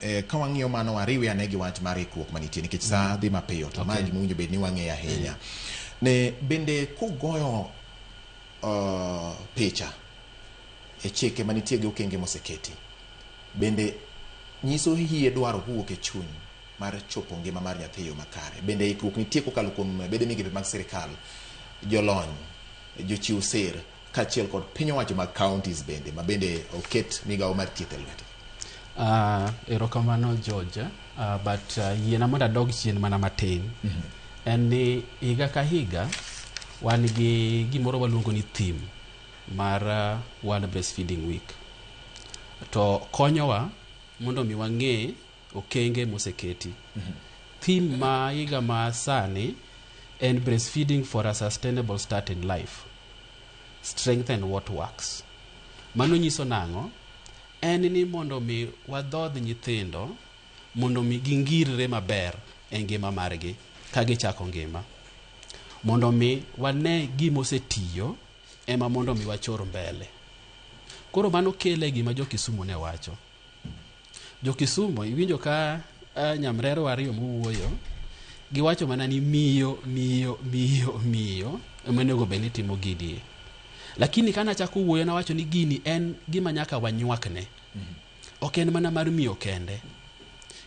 ka wang'iyo mano wariwe ane gi wach mar ikruok manitie nikech saa dhi mapiyo to ma gima winjo bed ni wang'eyo ahinya. Ne bende kugoyo picha e chike manitie gi okenge moseketi bende nyiso hie dwaro huok e chuny mar chopo ngima mar nyathi yo makare. Bende ikruok nitie kokalo kuom bede migepe mag sirikal, jolony, jochiw sir kaachiel kod piny owacho mag counties bende ma bende oket migawo mar thieth e lwete. Erokamano George, but yiena mondo adog chien mana matin. En ni higa ka higa wan gi gimoro waluongo ni theme mar World Breastfeeding Week. To konyowa mondo mi wang'e okenge moseketi. Theme ma higa ma sani en breastfeeding for a sustainable start in life. Strengthen what works. Mano nyiso nang'o? En ni mondo mi wadhodh nyithindo mondo mi gingirre maber e ngima margi ka gichako ngima. Mondo mi wane gima osetiyo ema mondo mi wachor mbele. Koro mano kele gima jo Kisumu ne wacho. Jo Kisumu iwinjo ka nyamrero ariyo mowuoyo giwacho mana ni miyo omenego beni timo gini. Lakini kana chako wuoyo na wacho ni gini en gima nyaka wanywakne. Ok en mana mar miyo kende.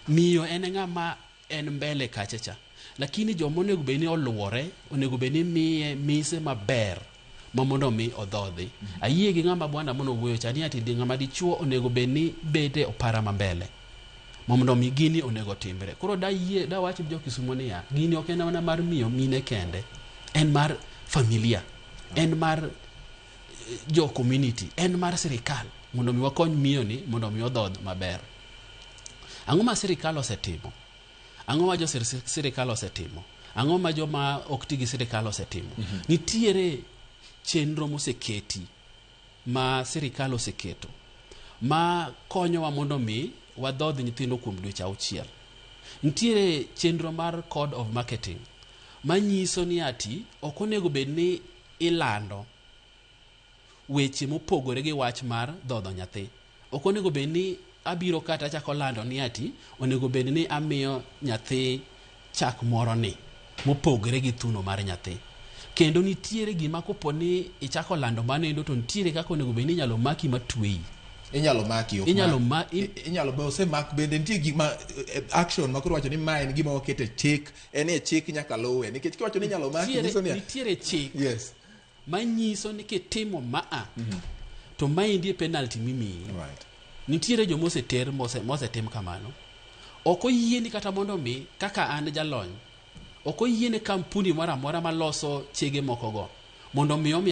Miyo en ng'ama en mbele kachacha. Lakini jomo onego beni oluore, onego beni miye mise maber ma mondo mi odhodhi. Ayie gi ng'ama bwana mono wuoyo chani ati di ng'ama dichuo onego beni bede opara mambele. Mondo mi gini onego timbre. Koro da wacho jo Kisumu niya, gini ok en mana mar miyo mine kende. En mar familia. En mar jo community. En mar sirikal. Mondo mi wakony miyo ni mondo mi odhodh maber. Ang'o ma sirikal osetimo? Ang'o ma jo sirikal osetimo? Ang'o ma joma ok ti gi sirikal osetimo? Nitiere chenro moseketi ma sirikal oseketo ma konyowa mondo mi wadhodh nyithindo kuom dweche 6. Nitiere chenro mar code of marketing manyiso ni ati ok onego bed ni ilando weche mopogore gi wach mar dhodho nyathi. Ok onego bed ni abiro kata chako lando ni ati onego bed ni amiyo nyathi chak moro ni mopogore gi thuno mar nyathi. Kendo nitiere gima kopo ni ichako lando manendo to nitiere kaka onego bed ni inyalo maki matweyi. Inyalo maki ok inyalo be osemak bende nitie gima action ma koro wacho ni ma en gima okete chik en e chik nyaka luwe nikech kiwacho ni inyalo maki nyiso ni nitiere chik yes manyiso ni kitimo to maendi e penalty mimiyi. Right. Nitiere jo mosetim kamano. Ok oyieni kata mondo mi kaka an jalony ok oyiene kampuni moro amora maloso chege moko go mondo mi